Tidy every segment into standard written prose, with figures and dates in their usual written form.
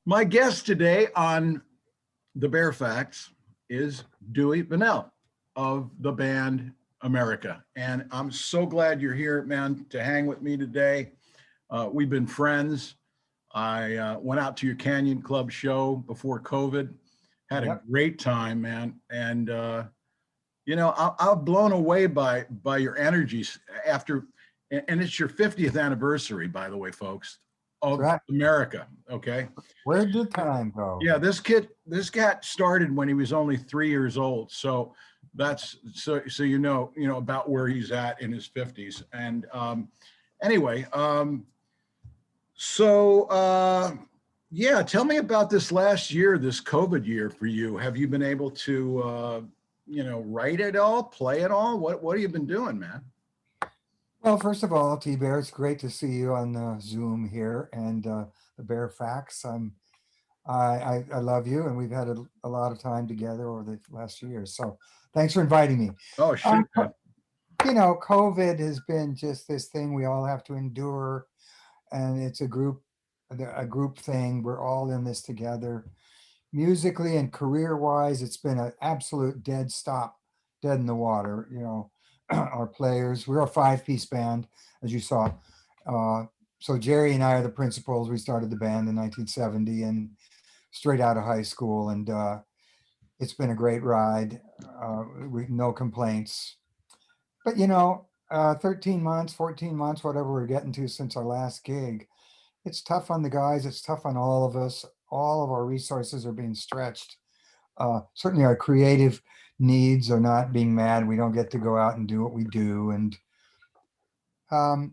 My guest today on the Bear Facts is Dewey Bunnell of the band America. And I'm so glad you're here, man, to hang with me today. We've been friends. I went out to your Canyon Club show before COVID, had a great time, man. And, I'm blown away by your energies after, and it's your 50th anniversary, by the way, folks, of America. Okay. Where did time go? Yeah, this cat started when he was only 3 years old. So that's so you know about where he's at in his 50s. And anyway, yeah, tell me about this last year, this COVID year for you. Have you been able to write it all, play it all? What have you been doing, man? Well, first of all, T-Bear, it's great to see you on Zoom here and the Bear Facts. I love you, and we've had a lot of time together over the last few years. So thanks for inviting me. Oh, sure. COVID has been just this thing we all have to endure, and it's a group thing. We're all in this together. Musically and career-wise, it's been an absolute dead in the water. Our players, we're a 5-piece band, as you saw. So Jerry and I are the principals. We started the band in 1970 and straight out of high school. And it's been a great ride. No complaints. But 13 months, 14 months, whatever we're getting to since our last gig, it's tough on the guys. It's tough on all of us. All of our resources are being stretched. Certainly our creative needs are not being met. We don't get to go out and do what we do. And my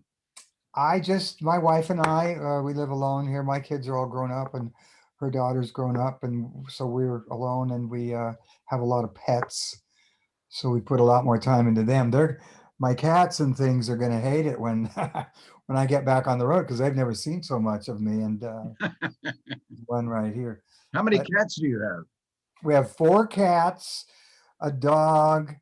wife and I, we live alone here. My kids are all grown up and her daughter's grown up. And so we're alone, and we have a lot of pets. So we put a lot more time into them. My cats and things are going to hate it when when I get back on the road, because they've never seen so much of me. And one right here. How many cats do you have? We have 4 cats, a dog,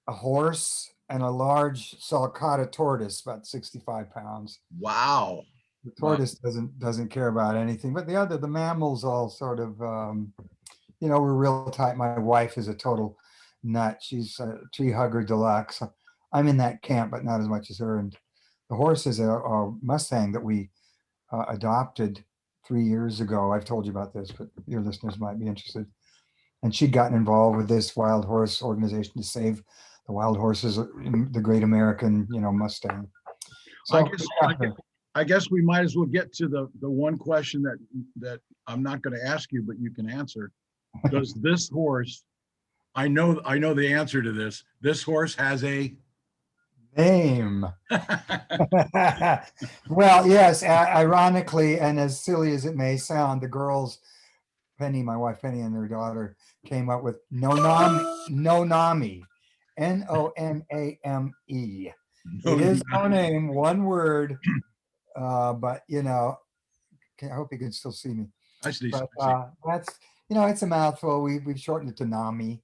a horse, and a large sulcata tortoise, about 65 pounds. Wow. The tortoise doesn't care about anything, but the mammals all sort of, we're real tight. My wife is a total nut. She's a tree hugger deluxe. I'm in that camp, but not as much as her. And the horse is a Mustang that we adopted 3 years ago. I've told you about this, but your listeners might be interested. And she'd gotten involved with this wild horse organization to save the wild horses, the great American, Mustang. So I guess we might as well get to the one question that I'm not going to ask you, but you can answer. Does this horse, I know the answer to this. This horse has a name. Well, yes, ironically, and as silly as it may sound, the girls, Penny, my wife Penny, and their daughter came up with Nonami, Noname. It is no name, one word, but I hope you can still see me. I see. But that's it's a mouthful. We've shortened it to Nami,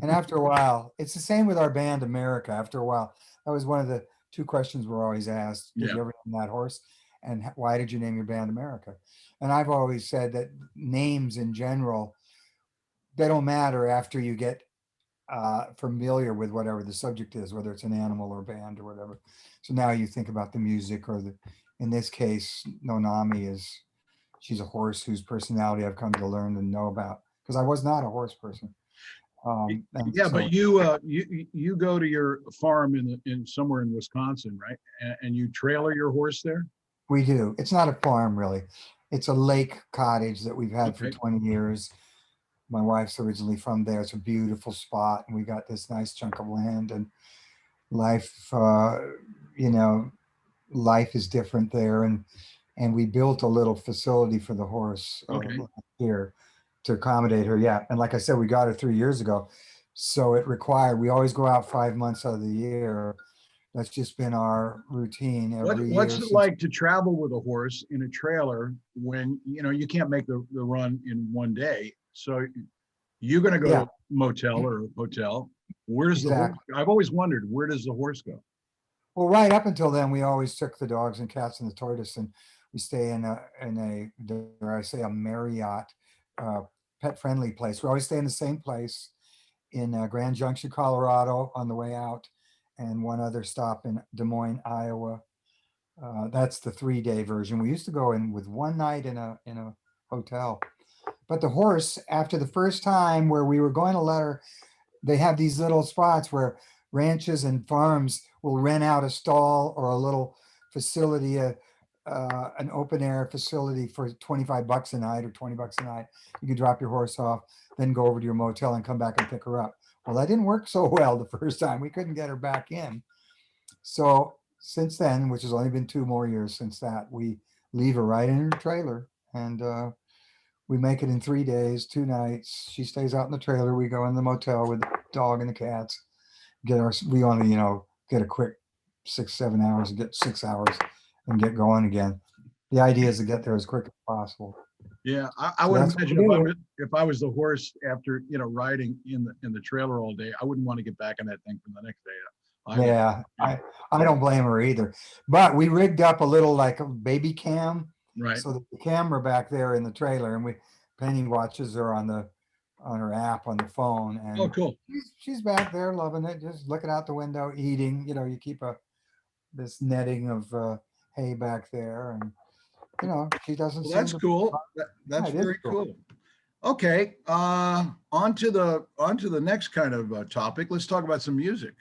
and after a while, it's the same with our band America. After a while, that was one of the 2 questions we're always asked. Did you ever name that horse? And why did you name your band America? And I've always said that names in general, they don't matter after you get familiar with whatever the subject is, whether it's an animal or band or whatever. So now you think about the music, or in this case, Nonami she's a horse whose personality I've come to learn and know about, because I was not a horse person. But you go to your farm in somewhere in Wisconsin, right? And you trailer your horse there? We do. It's not a farm, really. It's a lake cottage that we've had for 20 years. My wife's originally from there. It's a beautiful spot, and we got this nice chunk of land, and life, life is different there. And we built a little facility for the horse here to accommodate her. Yeah. And like I said, we got her 3 years ago. So we always go out 5 months out of the year. That's just been our routine every year. What's it like to travel with a horse in a trailer when, you can't make the run in one day? So you're going to go to a motel or a hotel. Where's the horse? I've always wondered, where does the horse go? Well, right up until then, we always took the dogs and cats and the tortoise, and We stay in a dare I say, a Marriott, pet friendly place. We always stay in the same place in Grand Junction, Colorado on the way out, and one other stop in Des Moines, Iowa. That's the 3-day version. We used to go in with one night in a hotel. But the horse, after the first time where we were going to let her, they have these little spots where ranches and farms will rent out a stall or a little facility, an open air facility for $25 a night or $20 a night. You can drop your horse off, then go over to your motel and come back and pick her up. Well, that didn't work so well the first time. We couldn't get her back in. So since then, which has only been 2 more years since that, we leave her right in her trailer, and we make it in 3 days, 2 nights. She stays out in the trailer. We go in the motel with the dog and the cats. We only, get a quick 6-7 hours, and get 6 hours and get going again. The idea is to get there as quick as possible. Yeah, I So would that's what imagine we do. if I was the horse after, riding in the trailer all day, I wouldn't want to get back on that thing from the next day. Either. Yeah, I don't blame her either. But we rigged up a little like a baby cam, Right. so that the camera back there in the trailer, and Penny watches her on her app on the phone, Oh, and cool. she's back there loving it, just looking out the window, eating. You keep this netting of hay back there, and she doesn't Well, seem that's to. cool. That's Yeah, it is very cool. cool. Okay, on to the next kind of topic. Let's talk about some music.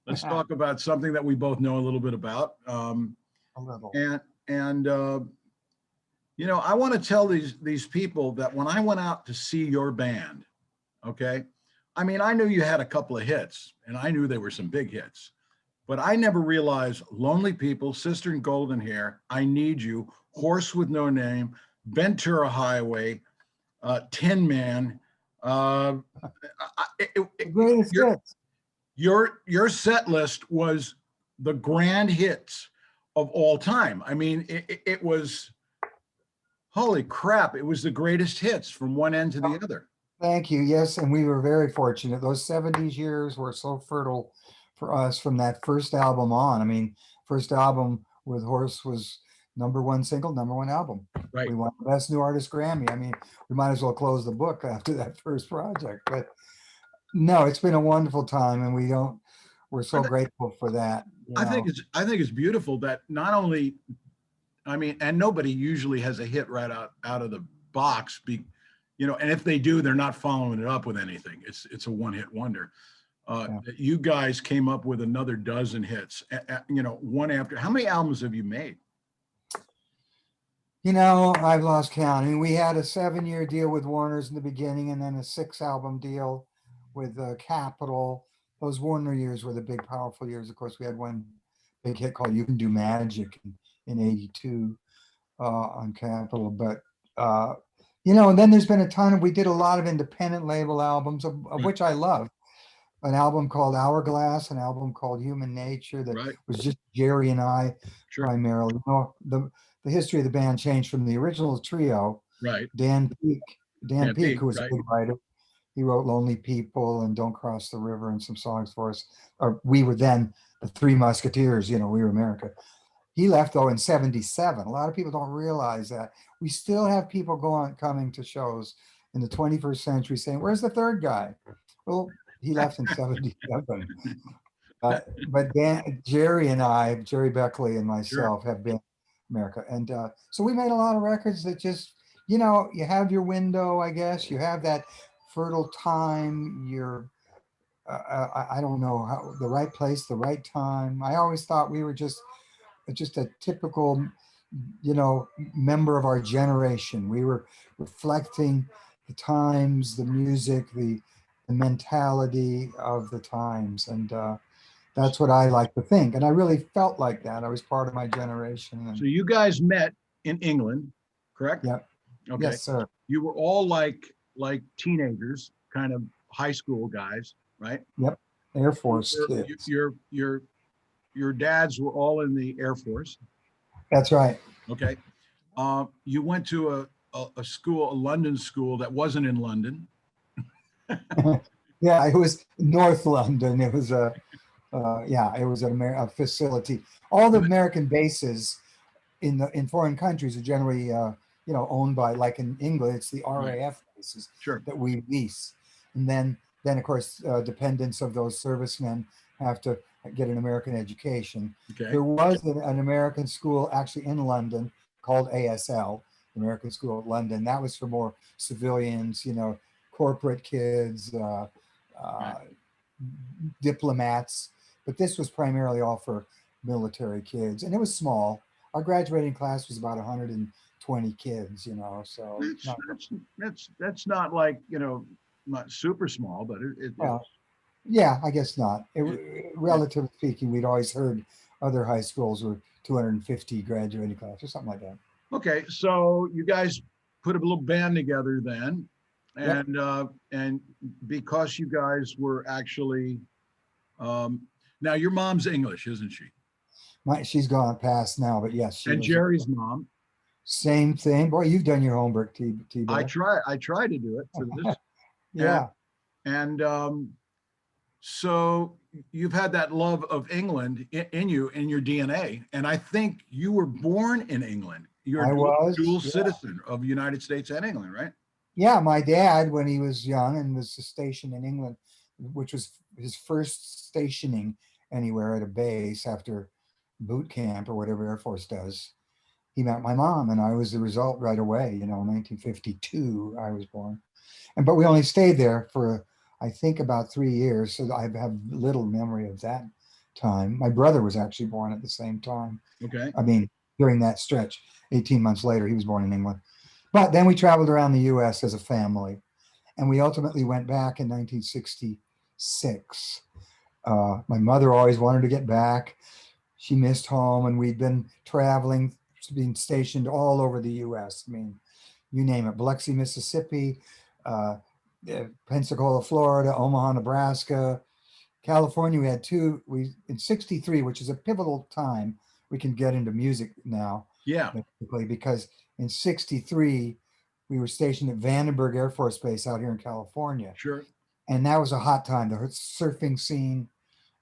Let's talk about something that we both know a little bit about. A little. And I want to tell these people that when I went out to see your band, okay, I mean, I knew you had a couple of hits, and I knew they were some big hits, but I never realized Lonely People, Sister and Golden Hair, I Need You, Horse with No Name, Ventura Highway, Tin Man. The greatest hits. Your set list was the grand hits of all time. I mean, it was, holy crap, it was the greatest hits from one end to the other. Thank you. Yes, and we were very fortunate. Those 70s years were so fertile for us from that first album on. I mean, first album with Horse was #1 single, #1 album. Right. We won Best New Artist Grammy. I mean, we might as well close the book after that first project. But no, it's been a wonderful time, and we're so grateful for that. I think it's beautiful that not only, I mean, and nobody usually has a hit right out of the box, and if they do, they're not following it up with anything. It's a one-hit wonder. That you guys came up with another dozen hits, one after. How many albums have you made? I've lost count. I mean, we had a 7-year deal with Warner's in the beginning, and then a 6-album deal with Capitol. Those Warner years were the big, powerful years. Of course, we had one big hit called "You Can Do Magic" in '82 on Capitol. But and then there's been a ton of. We did a lot of independent label albums, of which I love. An album called Hourglass, an album called Human Nature that was just Jerry and I primarily. The history of the band changed from the original trio. Right. Dan Peake, who was right. a big writer, he wrote "Lonely People" and "Don't Cross the River" and some songs for us. Or we were then the Three Musketeers. We were America. He left though in '77. A lot of people don't realize that. We still have people coming to shows in the 21st century saying, "Where's the third guy?" Well, he left in '77. But Jerry Beckley and myself have been America. And so we made a lot of records that just, you have your window, I guess. You have that fertile time. I don't know how, the right place, the right time. I always thought we were just a typical, member of our generation. We were reflecting the times, the music, the mentality of the times. And that's what I like to think. And I really felt like that. I was part of my generation. And, so you guys met in England, correct? Yep. Okay. Yes, sir. You were all like teenagers, kind of high school guys, right? Yep. Air Force kids. Your dads were all in the Air Force. That's right. Okay. You went to a school, a London school that wasn't in London. Yeah, it was North London. It was it was a facility. All the American bases in foreign countries are generally owned by, like in England, it's the Right. RAF bases Sure. that we lease, and then of course dependents of those servicemen have to get an American education. Okay. There was an American school actually in London called ASL, American School of London. That was for more civilians, corporate kids, Right. uh, diplomats, but this was primarily all for military kids, and it was small. Our graduating class was about 120 kids, so That's not that's that's not like, not super small, but well. Yeah, I guess not. it, it Relatively speaking, we'd always heard other high schools were 250 graduating class or something like that. okay. So you guys put a little band together then, Yep. and because you guys were actually um, now your mom's English, isn't she? She's gone past now, but yes, she And was. Jerry's mom. Same thing. Boy, you've done your homework, T I Bear. try. I try to do it for this, and Yeah. and so you've had that love of England in you, in your DNA, and I think you were born in England. You're I a dual was. Yeah. citizen of the United States and England, right? Yeah, my dad, when he was young and was stationed in England, which was his first stationing anywhere at a base after boot camp or whatever Air Force does, he met my mom, and I was the result right away. 1952, I was born, but we only stayed there for I think about 3 years, so I have little memory of that time. My brother was actually born at the same time. Okay. I mean, during that stretch, 18 months later, he was born in England. But then we traveled around the US as a family, and we ultimately went back in 1966. My mother always wanted to get back. She missed home, and we'd been traveling, being stationed all over the US. I mean, you name it, Biloxi, Mississippi, uh, Pensacola, Florida, Omaha, Nebraska, California. We had in 63, which is a pivotal time. We can get into music now, Yeah. basically, because in 63, we were stationed at Vandenberg Air Force Base out here in California. Sure. And that was a hot time, the surfing scene.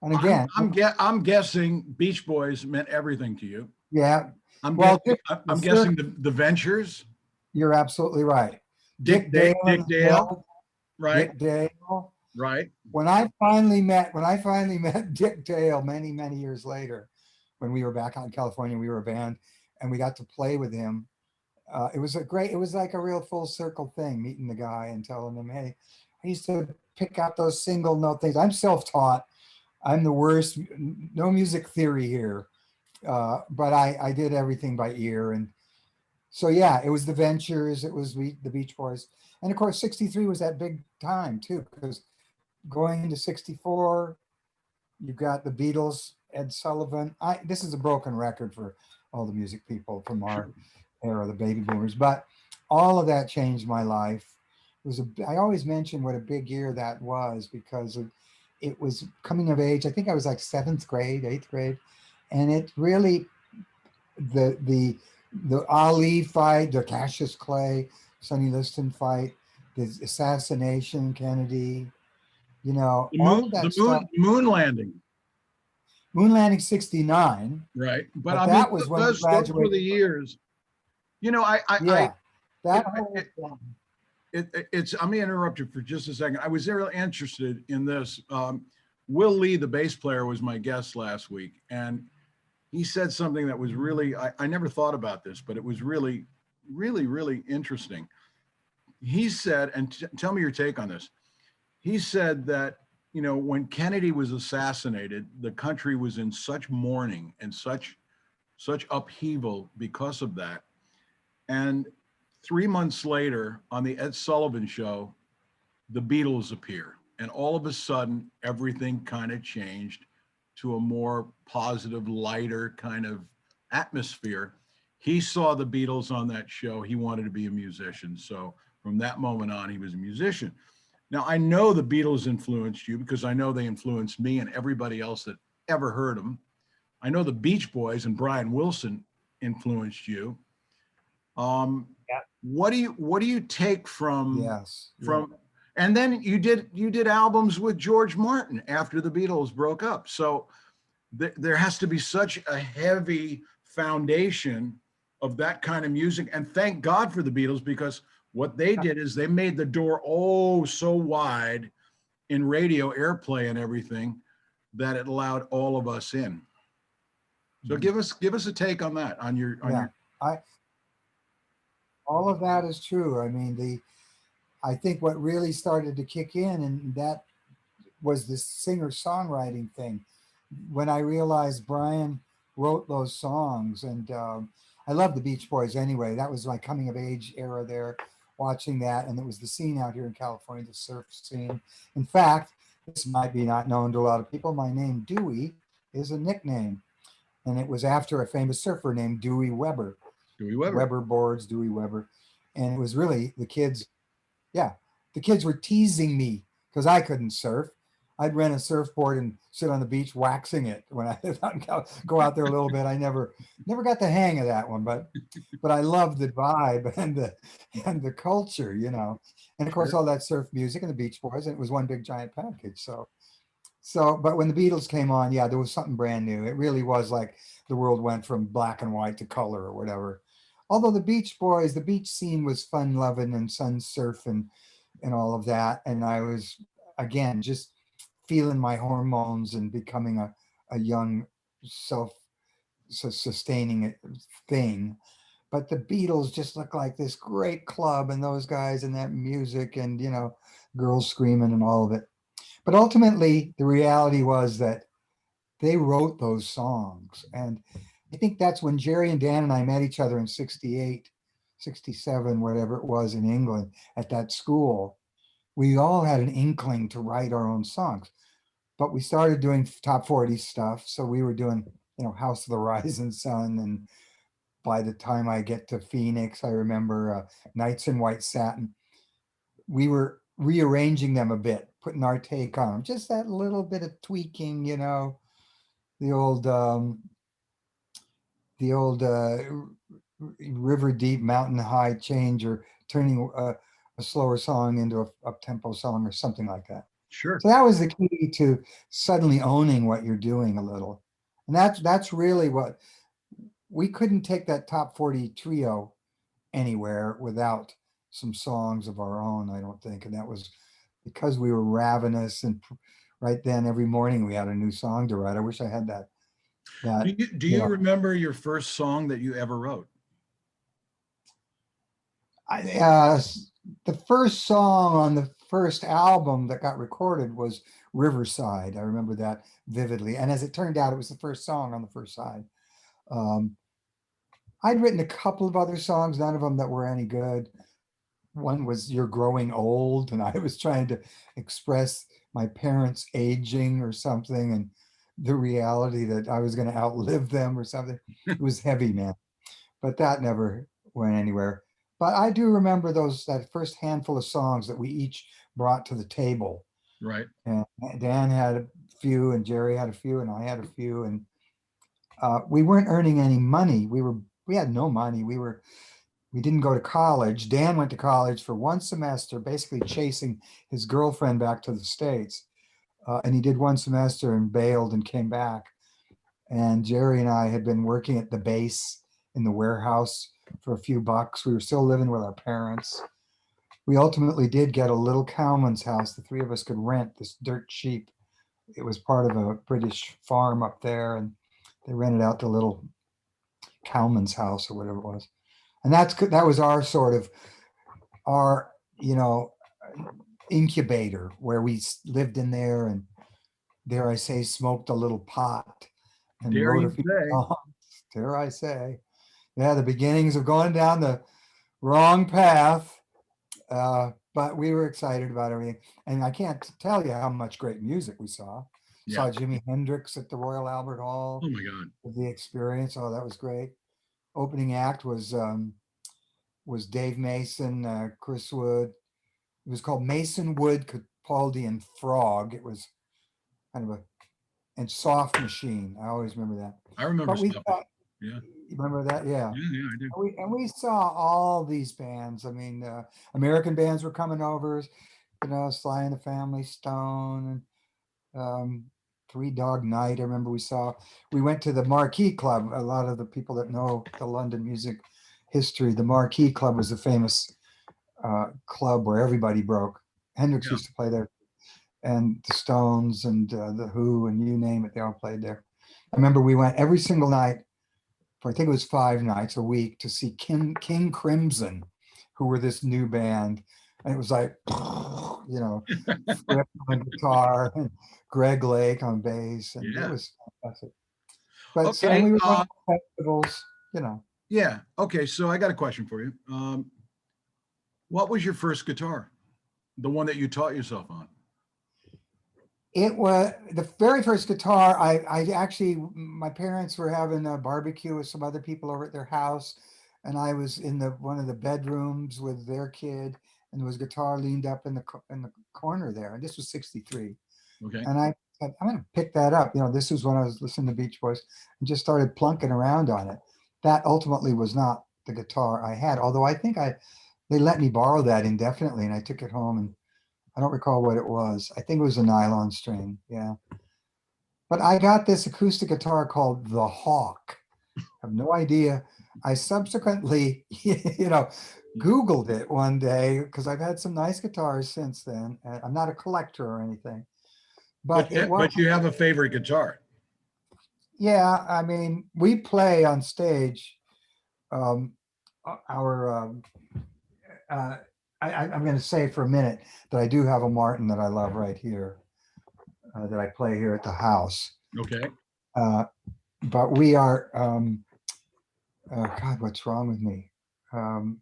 And I'm again, I'm I'm guessing Beach Boys meant everything to you. yeah, I'm well, guessing the I'm surf, guessing the Ventures, you're absolutely right. Dick Dale Dick and the Dale, Mill, right? Dick Dale. Right. When I finally met Dick Dale many years later, when we were back out in California, we were a band, and we got to play with him. It was like a real full circle thing, meeting the guy and telling him, hey, I used to pick out those single note things. I'm self-taught. I'm the worst. No music theory here. But I did everything by ear. And so, yeah, it was the Ventures. It was the Beach Boys. And of course, 63 was that big time too, because going into 64, you've got the Beatles, Ed Sullivan. This is a broken record for all the music people from our Sure. era, the baby boomers, but all of that changed my life. I always mention what a big year that was, because it was coming of age. I think I was like seventh grade, eighth grade, and it really, the Ali fight, the Cassius Clay, Sonny Liston fight, the assassination, Kennedy, all of that stuff. moon landing, Moon landing 69, right? But but I mean, that was when we those were the graduated. years. I Yeah, that it, whole it, it's. I'm gonna interrupt you for just a second. I was really interested in this. Will Lee, the bass player, was my guest last week, and he said something that was really, I never thought about this, but it was really, really, really interesting. He said, and tell me your take on this. He said that, when Kennedy was assassinated, the country was in such mourning and such upheaval because of that. And 3 months later, on the Ed Sullivan Show, the Beatles appear. And all of a sudden, everything kind of changed to a more positive, lighter kind of atmosphere. He saw the Beatles on that show. He wanted to be a musician. So from that moment on, he was a musician. Now, I know the Beatles influenced you because I know they influenced me and everybody else that ever heard them. I know the Beach Boys and Brian Wilson influenced you. Yeah. What do you take Yes. Yeah. from and then you did albums with George Martin after the Beatles broke up. So there has to be such a heavy foundation of that kind of music. And thank God for the Beatles, because what they did is they made the door oh so wide in radio airplay and everything that it allowed all of us in. So give us a take on that, on your Yeah, I all of that is true. I mean, I think what really started to kick in, and that was this singer-songwriting thing. When I realized Brian wrote those songs, and I love the Beach Boys anyway. That was my coming of age era there, watching that, and it was the scene out here in California, the surf scene. In fact, this might be not known to a lot of people. My name Dewey is a nickname, and it was after a famous surfer named Dewey Weber. Dewey Weber. Weber boards, Dewey Weber, and it was really the kids. Yeah, the kids were teasing me because I couldn't surf. I'd rent a surfboard and sit on the beach waxing it when I go out there a little bit. I never got the hang of that one, but I loved the vibe and the culture, you know. And of course, all that surf music and the Beach Boys, and it was one big giant package. But when the Beatles came on, yeah, there was something brand new. It really was like the world went from black and white to color or whatever. Although the Beach Boys, the beach scene was fun loving and sun surfing and all of that. And I was, again, just feeling my hormones and becoming a young self-sustaining thing. But the Beatles just looked like this great club, and those guys and that music and, you know, girls screaming and all of it. But ultimately, the reality was that they wrote those songs. And I think that's when Jerry and Dan and I met each other in 68, 67, whatever it was, in England at that school. We all had an inkling to write our own songs, but we started doing top 40 stuff. So we were doing, you know, House of the Rising Sun. And by the time I get to Phoenix, I remember Nights in White Satin. We were rearranging them a bit, putting our take on them, just that little bit of tweaking, you know, the old river deep, mountain high change, or turning a slower song into a up-tempo song or something like that. Sure. So that was the key to suddenly owning what you're doing a little. And that's really what we couldn't take that top 40 trio anywhere without some songs of our own, I don't think. And that was because we were ravenous, and right then every morning we had a new song to write. I wish I had that. Do you remember your first song that you ever wrote? The first song on the first album that got recorded was Riverside. I remember that vividly. And as it turned out, it was the first song on the first side. I'd written a couple of other songs, none of them that were any good. One was You're Growing Old, and I was trying to express my parents aging or something, and the reality that I was going to outlive them or something. It was heavy, man. But that never went anywhere. But I do remember that first handful of songs that we each brought to the table. Right. And Dan had a few, and Jerry had a few, and I had a few, and we weren't earning any money. We had no money. We didn't go to college. Dan went to college for one semester, basically chasing his girlfriend back to the States. And he did one semester and bailed and came back. And Jerry and I had been working at the base in the warehouse for a few bucks. We were still living with our parents. We ultimately did get a little cowman's house. The three of us could rent this dirt cheap. It was part of a British farm up there, and they rented out the little cowman's house or whatever it was. And that was our sort of our, you know, incubator, where we lived in there, and dare I say, smoked a little pot and Dare wrote you a few say? songs. Dare I say? Yeah, the beginnings of going down the wrong path. But we were excited about everything. And I can't tell you how much great music we saw. Yeah. Saw Jimi Hendrix at the Royal Albert Hall. Oh my God. The Experience. Oh, that was great. Opening act was Dave Mason, Chris Wood. It was called Mason, Wood, Capaldi, and Frog. It was kind of and Soft Machine. I always remember that. I remember But we stuff. thought, Yeah. you remember that? Yeah. Yeah, I do. And we saw all these bands. I mean, American bands were coming over, you know, Sly and the Family Stone, and Three Dog Night. I remember we went to the Marquee Club. A lot of the people that know the London music history. The Marquee Club was a famous club where everybody broke. Hendrix Yeah. used to play there, and the Stones and the Who and you name it, they all played there. I remember we went every single night for I think it was 5 nights a week to see King Crimson, who were this new band, and it was like, Fripp on guitar and Greg Lake on bass, and it Yeah. was fantastic. But so, and Okay. we were going to festivals, Yeah. Okay. So I got a question for you. What was your first guitar? The one that you taught yourself on? It was the very first guitar. I actually, my parents were having a barbecue with some other people over at their house, and I was in one of the bedrooms with their kid, and there was a guitar leaned up in the corner there. And this was '63, Okay. and I said, I'm going to pick that up. This was when I was listening to Beach Boys, and just started plunking around on it. That ultimately was not the guitar I had, although I think they let me borrow that indefinitely, and I took it home and I don't recall what it was. I think it was a nylon string. Yeah. But I got this acoustic guitar called the Hawk. I have no idea. I subsequently, Googled it one day because I've had some nice guitars since then. I'm not a collector or anything, but it was, But you have a favorite guitar. yeah. I mean, we play on stage. Um, our uh, I'm going to say for a minute that I do have a Martin that I love right here. That I play here at the house. Okay. Uh, but we are, God, what's wrong with me? No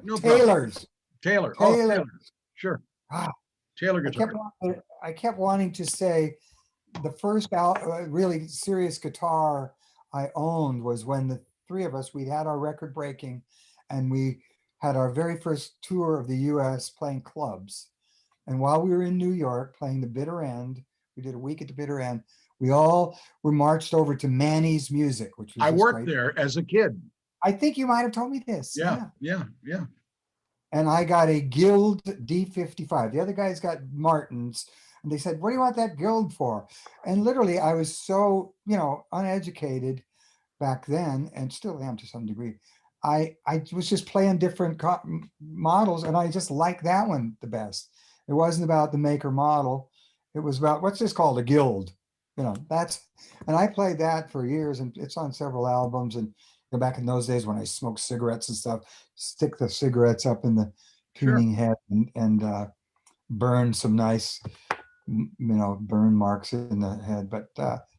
problem. Taylors. Taylor. Oh, Taylor. Taylor. Sure. Ah, Taylor I guitar. kept wanting to say the first really serious guitar I owned was when the three of us, we had our record breaking, and we had our very first tour of the US playing clubs. And while we were in New York playing the bitter end, we did a week at the bitter end. We all were marched over to Manny's Music, which was I this worked great. there as a kid. I think you might have told me this. Yeah. Yeah. Yeah. Yeah. And I got a Guild D55. The other guys got Martins. And they said, what do you want that Guild for? And literally, I was so, uneducated back then, and still am to some degree. I was just playing different models, and I just liked that one the best. It wasn't about the maker model. It was about, what's this called? A Guild. And I played that for years, and it's on several albums. And back in those days when I smoked cigarettes and stuff, stick the cigarettes up in the Sure. tuning head and burn some nice, burn marks in the head. But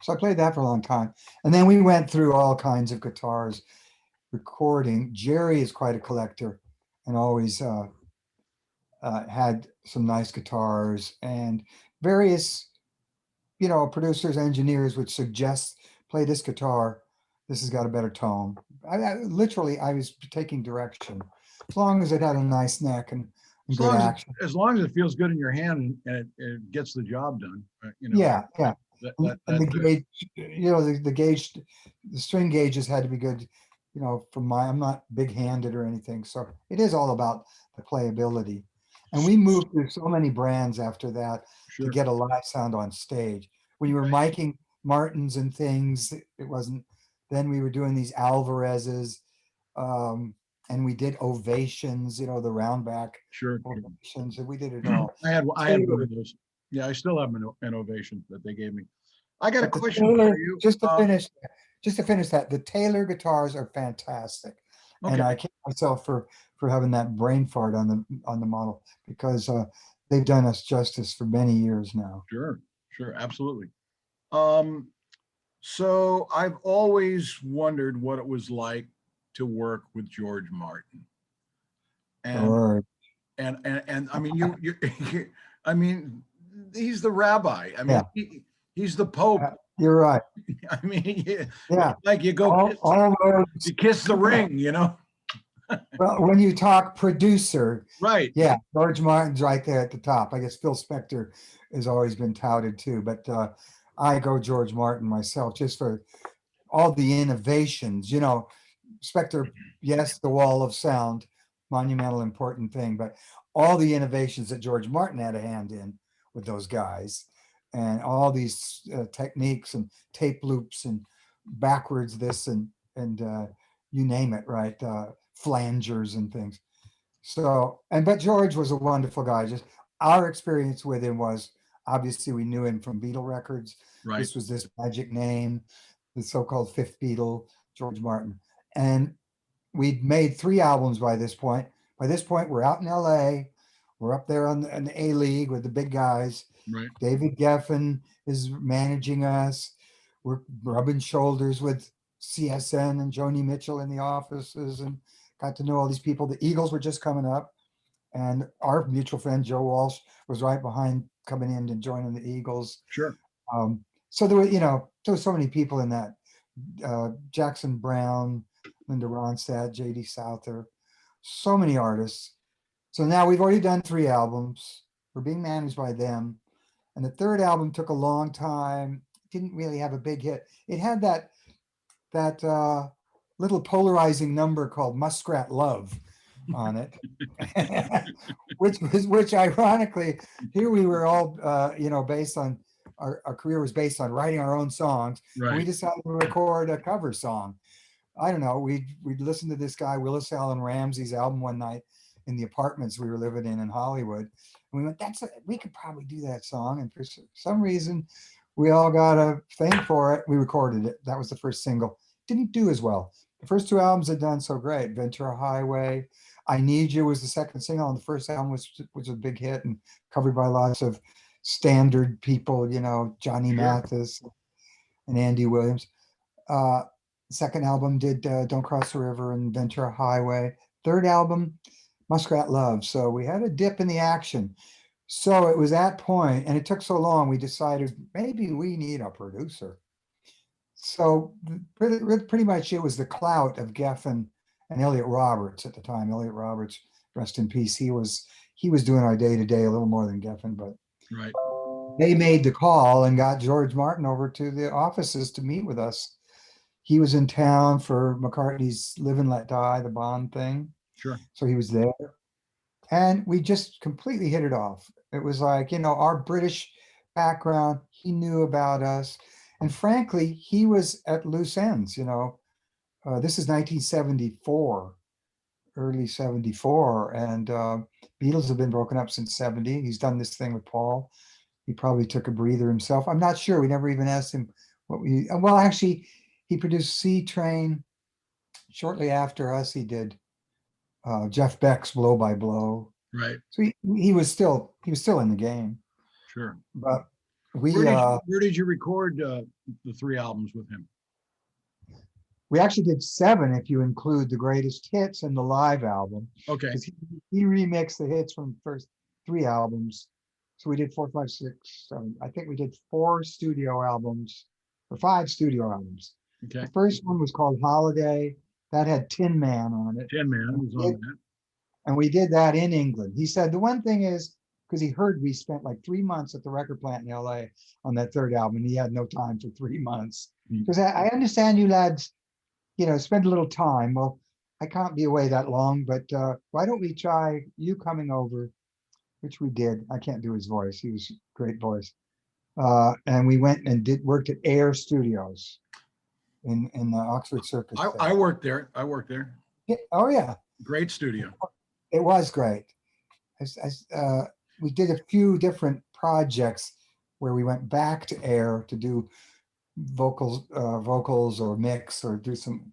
so I played that for a long time. And then we went through all kinds of guitars recording. Jerry is quite a collector and always had some nice guitars, and various, producers, engineers would suggest, play this guitar. This has got a better tone. Literally, I was taking direction as long as it had a nice neck and good action. As long as it feels good in your hand and it gets the job done. Yeah, yeah. That, And the that, gauge, the gauge, the string gauges had to be good. I'm not big-handed or anything, so it is all about the playability. And we moved through so many brands after that to sure. get a live sound on stage. When you were miking Martins and things, it wasn't. Then we were doing these Alvarez's, and we did ovations. The round back Sure. ovations, and we did it all. I had one of those. Yeah, I still have an ovation that they gave me. I got a But the question Taylor, for you. just to finish that, the Taylor guitars are fantastic, and Okay. I kick myself for having that brain fart on the model, because they've done us justice for many years now. Sure. Sure. Absolutely. So I've always wondered what it was like to work with George Martin. And Or and I mean you I mean he's the rabbi. I mean yeah, he's the Pope. you're right. I mean Yeah, like you go all those. you kiss the ring, Well, when you talk producer, Right. yeah, George Martin's right there at the top. I guess Phil Spector has always been touted too, but I go George Martin myself just for all the innovations. Spector, yes, the wall of sound, monumental, important thing, but all the innovations that George Martin had a hand in with those guys, and all these techniques and tape loops and backwards this and you name it, right? flangers and things. So, but George was a wonderful guy. Just our experience with him was, obviously we knew him from Beatle records. Right. This was this magic name, the so-called fifth Beatle, George Martin. And we'd made 3 albums by this point. By this point, we're out in LA. We're up there on the A League with the big guys. Right. David Geffen is managing us. We're rubbing shoulders with CSN and Joni Mitchell in the offices, and got to know all these people. The Eagles were just coming up, and our mutual friend Joe Walsh was right behind, coming in and joining the Eagles. Sure. So there were, there were so many people in that. Jackson Brown, Linda Ronstadt, J.D. Souther, so many artists. So now we've already done 3 albums. We're being managed by them. And the third album took a long time, didn't really have a big hit. It had that little polarizing number called Muskrat Love on it, which ironically, here we were all, based on, our career was based on writing our own songs. And we Right. decided to record a cover song. I don't know, we'd listen to this guy, Willis Allen Ramsey's album one night in the apartments we were living in Hollywood. And we went, we could probably do that song. And for some reason, we all got a thing for it. We recorded it. That was the first single. Didn't do as well. The first 2 albums had done so great. Ventura Highway, I Need You was the second single, and the first album was a big hit and covered by lots of standard people, Johnny Sure. Mathis and Andy Williams. Second album did Don't Cross the River and Ventura Highway. Third album, Muskrat Love. So we had a dip in the action. So it was that point, and it took so long, we decided maybe we need a producer. So pretty much it was the clout of Geffen and Elliot Roberts at the time. Elliot Roberts, rest in peace. He was doing our day-to-day a little more than Geffen, but Right. they made the call and got George Martin over to the offices to meet with us. He was in town for McCartney's Live and Let Die, the Bond thing. Sure. So he was there. And we just completely hit it off. It was like, our British background, he knew about us. And frankly, he was at loose ends, This is 1974, early 74. And Beatles have been broken up since 70. He's done this thing with Paul. He probably took a breather himself. I'm not sure. We never even asked him well, actually, he produced C Train. Shortly after us, he did Jeff Beck's Blow by Blow. Right. So he was still in the game. Sure. But we Where did you record the 3 albums with him? we actually did 7 if you include the greatest hits and the live album. Okay. 'Cause he remixed the hits from the first 3 albums. So we did 4, 5, 6, 7. I think we did 4 studio albums or 5 studio albums. Okay. The first one was called Holiday. That had Tin Man on it. Tin Man was on that. And we did that in England. He said the one thing is, because he heard we spent like 3 months at the record plant in LA on that third album, and he had no time for 3 months. Because I understand you lads, spend a little time. Well, I can't be away that long, but why don't we try you coming over, which we did. I can't do his voice. He was a great voice. And we went and worked at Air Studios in the Oxford Circus. I worked there. Yeah, oh yeah. Great studio. It was great. We did a few different projects where we went back to Air to do vocals or mix or do some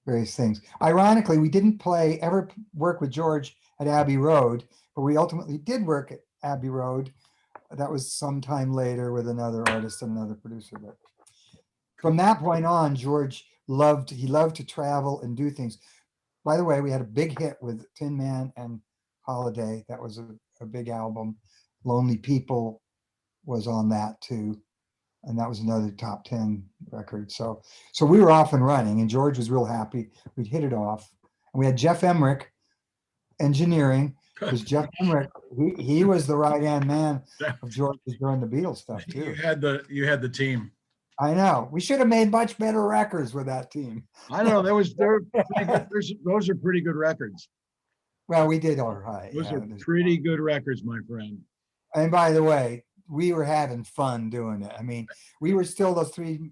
various things. Ironically, we didn't ever work with George at Abbey Road, but we ultimately did work at Abbey Road. That was sometime later with another artist and another producer. But from that point on, George loved to travel and do things. By the way, we had a big hit with Tin Man and Holiday. That was a big album. Lonely People was on that too. And that was another top 10 record. So we were off and running, and George was real happy. We'd hit it off. And we had Jeff Emmerich engineering, because Jeff Emmerich, he was the right-hand man of George during the Beatles stuff too. You had the team. I know. We should have made much better records with that team. I know those are pretty good records. Well, we did all right. Those are pretty good records, my friend. And by the way, we were having fun doing it. I mean, we were still those 3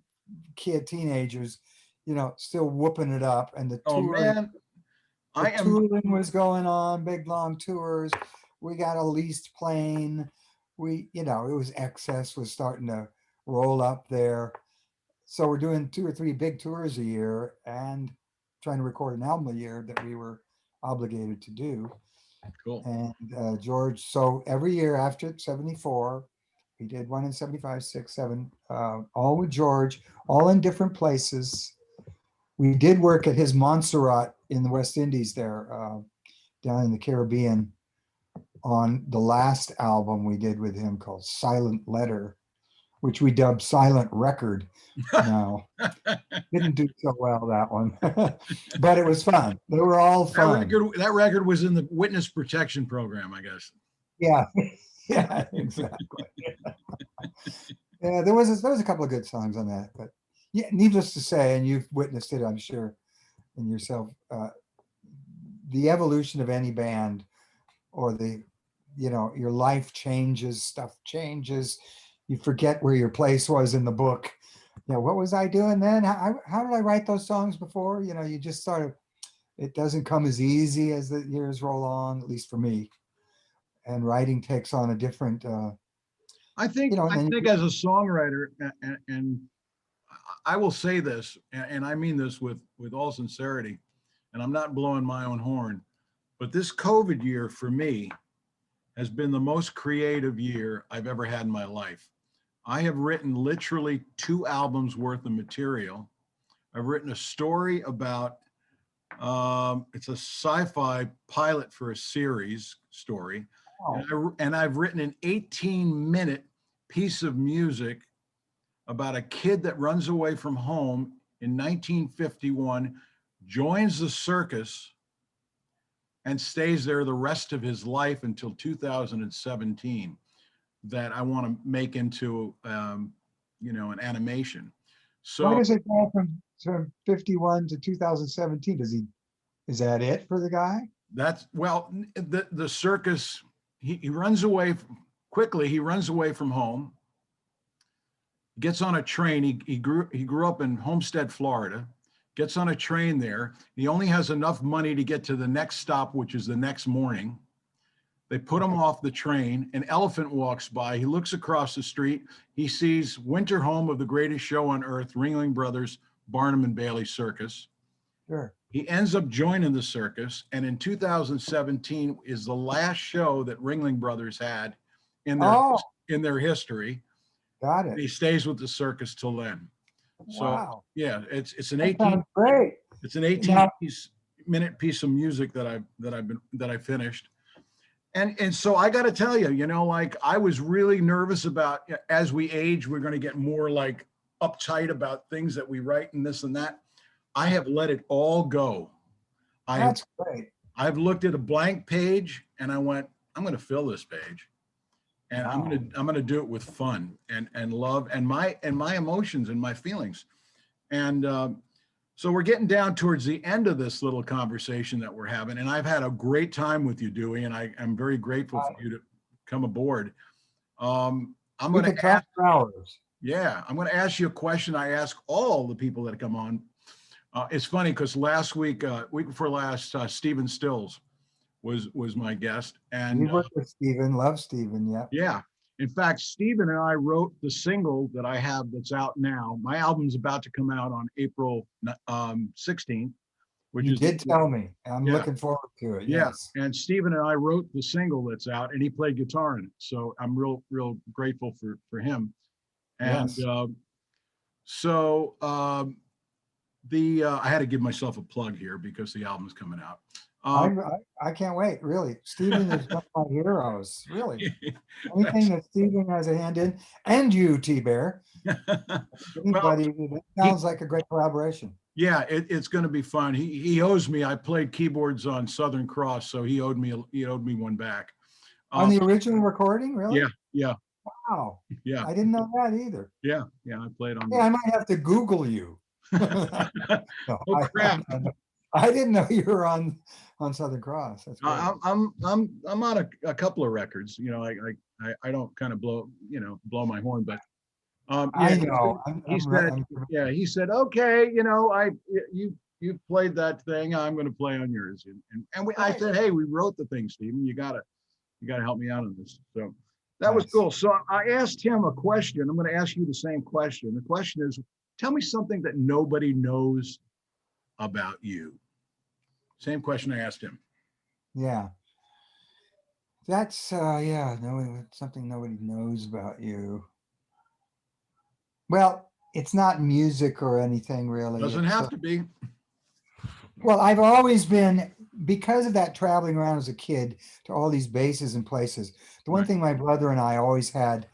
teenagers, still whooping it up. And the Oh tour, man, The I am, touring was going on, big long tours. We got a leased plane. It was excess was starting to roll up there. So we're doing 2 or 3 big tours a year and trying to record an album a year that we were obligated to do. cool. And George, so every year after 74, we did one in 75, 6, 7, all with George, all in different places. We did work at his Montserrat in the West Indies there, down in the Caribbean, on the last album we did with him called Silent Letter, which we dubbed Silent Record now. Didn't do so well, that one, but it was fun. They were all fun. That record was in the witness protection program, I guess. Yeah, yeah, exactly. Yeah, there was a couple of good songs on that, but yeah, needless to say, and you've witnessed it, I'm sure, in yourself, the evolution of any band, or your life changes, stuff changes. You forget where your place was in the book. What was I doing then? How did I write those songs before? You just sort of, it doesn't come as easy as the years roll on, at least for me. And writing takes on a different, I and then think as a songwriter, and I will say this, and I mean this with all sincerity, and I'm not blowing my own horn, but this COVID year for me has been the most creative year I've ever had in my life. I have written literally 2 albums worth of material. I've written a story about, it's a sci-fi pilot for a series story. And I've written an 18-minute piece of music about a kid that runs away from home in 1951, joins the circus, and stays there the rest of his life until 2017, that I want to make into, an animation. why So does it go from 51 to 2017? Is that it for the guy? that's, well, the circus, he runs away quickly. He runs away from home, gets on a train. He grew up in Homestead, Florida, gets on a train there. He only has enough money to get to the next stop, which is the next morning. They put him off the train. An elephant walks by. He looks across the street. He sees winter home of the greatest show on earth, Ringling Brothers, Barnum and Bailey Circus. Sure. He ends up joining the circus, and in 2017 is the last show that Ringling Brothers had in their Oh, in their history. got it. He stays with the circus till then. So Wow. yeah, it's an That sounds great. it's an 18 Now, minute piece of music that I finished. And so I got to tell you, like, I was really nervous about, as we age, we're going to get more like uptight about things that we write and this and that. I have let it all go. that's great. I've looked at a blank page and I went, I'm going to fill this page, and Wow. I'm going to do it with fun and love and my emotions and my feelings. And so we're getting down towards the end of this little conversation that we're having, and I've had a great time with you, Dewey, and I'm very grateful for you to come aboard. I'm We going could to talk ask, for hours. yeah, I'm going to ask you a question I ask all the people that come on. It's funny because last week, week before last, Stephen Stills was my guest, and We worked with Stephen, love Stephen, yeah. yeah. In fact, Stephen and I wrote the single that I have that's out now. My album's about to come out on April 16th, which You is, did tell me. I'm yeah, looking forward to it. yeah. Yes. And Stephen and I wrote the single that's out, and he played guitar in it. So I'm real grateful for him. And Yes. I had to give myself a plug here because the album's coming out. I can't wait, really. Stephen is one of my heroes, really. Anything that Stephen has a hand in, and you, T-Bear. Well, Anybody, that sounds like a great collaboration. yeah, it's going to be fun. He owes me. I played keyboards on Southern Cross, so he owed me one back. On the original recording, really? Yeah, Wow. yeah, I didn't know that either. yeah. I played on. Yeah, I might have to Google you. No, Oh crap! I didn't know you were on Southern Cross. That's great. I'm on a couple of records. I don't kind of blow my horn, but I yeah, know. he said, okay, you played that thing, I'm going to play on yours. I said, hey, we wrote the thing, Stephen. You gotta help me out on this. So that was Nice. cool. So I asked him a question. I'm going to ask you the same question. The question is, tell me something that nobody knows about you. Same question I asked him. Yeah. That's yeah, no, something nobody knows about you. Well, it's not music or anything really. Doesn't It's have to be. well, I've always been, because of that traveling around as a kid to all these bases and places. The one Right. thing my brother and I always had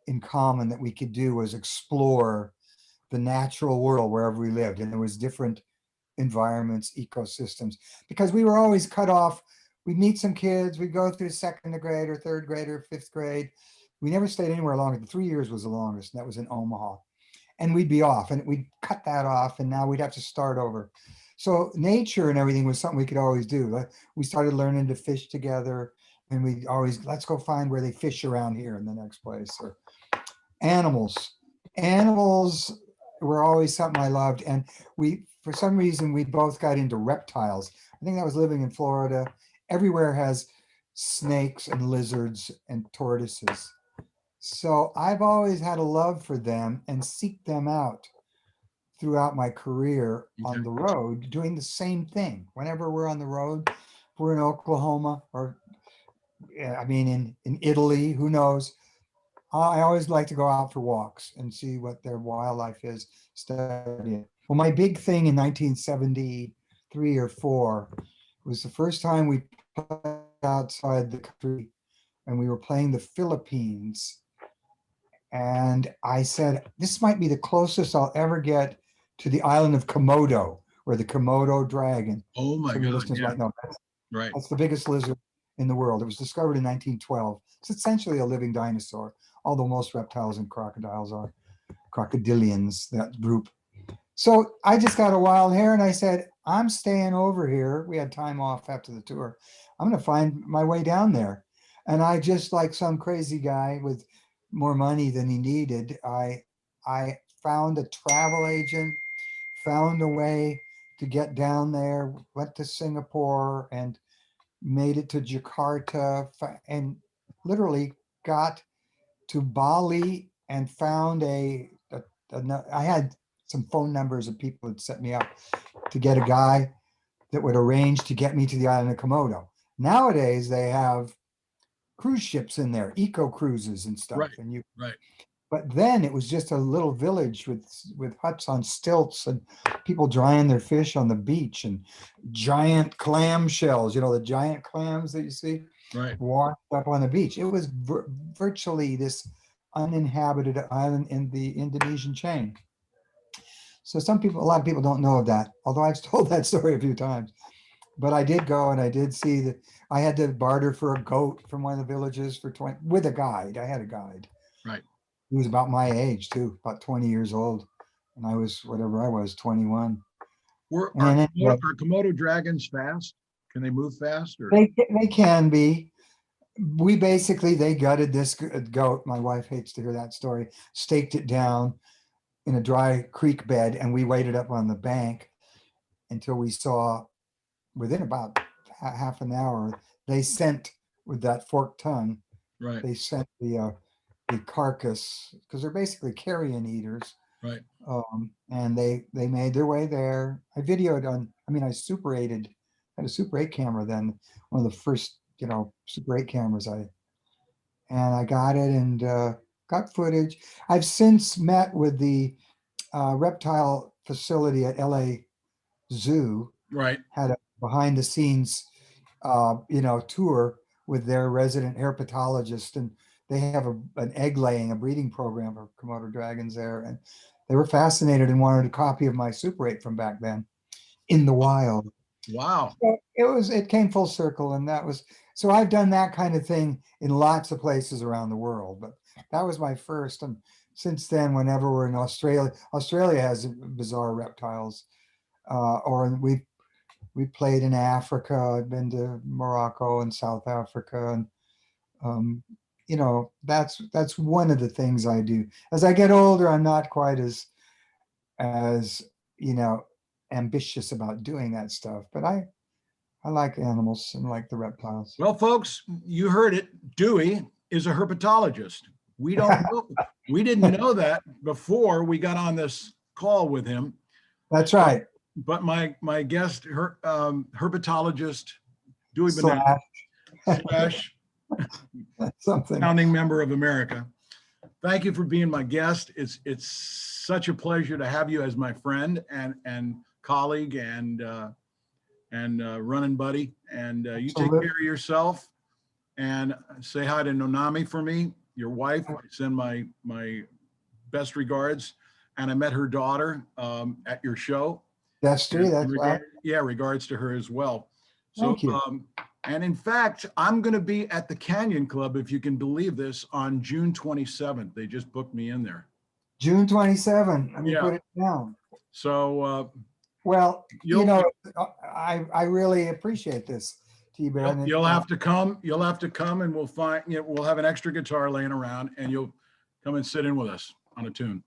in common that we could do was explore the natural world wherever we lived, and there was different environments, ecosystems, because we were always cut off. We'd meet some kids, we'd go through second grade or third grade or fifth grade. We never stayed anywhere longer. The 3 years was the longest, and that was in Omaha. And we'd be off, and we'd cut that off, and now we'd have to start over. So nature and everything was something we could always do. We started learning to fish together, and we always, let's go find where they fish around here in the next place. Or animals. Animals were always something I loved. And we, for some reason, we both got into reptiles. I think I was living in Florida. Everywhere has snakes and lizards and tortoises. So I've always had a love for them and seek them out throughout my career on Okay. the road, doing the same thing. Whenever we're on the road, if we're in Oklahoma or I mean in Italy, who knows? I always like to go out for walks and see what their wildlife is, study it. Well, my big thing in 1973 or four was the first time we played outside the country, and we were playing the Philippines. And I said, this might be the closest I'll ever get to the island of Komodo, or the Komodo dragon. Oh my Some of your God. listeners Yeah. might know. Right. That's the biggest lizard in the world. It was discovered in 1912. It's essentially a living dinosaur, although most reptiles and crocodiles are crocodilians, that group. So I just got a wild hair and I said, I'm staying over here. We had time off after the tour. I'm going to find my way down there. And I just, like some crazy guy with more money than he needed, I found a travel agent, found a way to get down there, went to Singapore and made it to Jakarta, and literally got to Bali and found I had some phone numbers of people that set me up to get a guy that would arrange to get me to the island of Komodo. Nowadays they have cruise ships in there, eco cruises and stuff, Right. and you. Right. But then it was just a little village with huts on stilts and people drying their fish on the beach and giant clam shells, the giant clams that you see Right. washed up on the beach. It was virtually this uninhabited island in the Indonesian chain. So a lot of people don't know of that, although I've told that story a few times. But I did go and I did see that I had to barter for a goat from one of the villages for 20 with a guide. I had a guide. Right. He was about my age too, about 20 years old. And I was whatever I was, 21. And anyway, Are Komodo dragons fast? Can they move fast or? they can be. They gutted this goat. My wife hates to hear that story. Staked it down in a dry creek bed, and we waited up on the bank until we saw, within about half an hour, they sent with that forked tongue. Right. They sent the carcass, because they're basically carrion eaters. Right. And they made their way there. I videoed I Super 8'd, had a Super 8 camera then, one of the first, Super 8 cameras and I got it and got footage. I've since met with the reptile facility at LA Zoo, Right. had a behind the scenes, tour with their resident herpetologist, and they have an egg laying, a breeding program for Komodo dragons there. And they were fascinated and wanted a copy of my Super 8 from back then in the wild. Wow. So it came full circle. And so I've done that kind of thing in lots of places around the world, but that was my first. And since then, whenever we're in Australia has bizarre reptiles, or we played in Africa. I've been to Morocco and South Africa, and that's one of the things I do. As I get older, I'm not quite as ambitious about doing that stuff, but I like animals and like the reptiles. Well, folks, you heard it. Dewey is a herpetologist. We don't know, we didn't know that before we got on this call with him. That's right. But my guest, herpetologist Dewey Bunnell Slash / something. founding member of America. Thank you for being my guest. It's such a pleasure to have you as my friend and colleague and running buddy. And you take care of yourself and say hi to Nonami for me, your wife. I send my best regards. And I met her daughter at your show. That's true. That's right. Yeah, regards to her as well. So, Thank you. And in fact, I'm going to be at the Canyon Club, if you can believe this, on June 27th. They just booked me in there. June 27. Let me Yeah. put it down. So, well, you know, I really appreciate this, T-Bear. you'll have to come. You'll have to come, and we'll find. You know, we'll have an extra guitar laying around, and you'll come and sit in with us on a tune.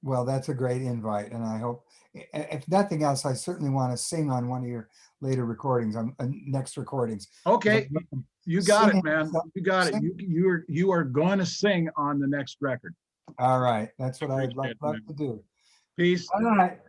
Well, that's a great invite, and I hope, if nothing else, I certainly want to sing on one of your later recordings, on next recordings. Okay, you got Singing it, man. You got it. You are going to sing on the next record. All right, that's what I'd Appreciate love it, to do. Peace. All right.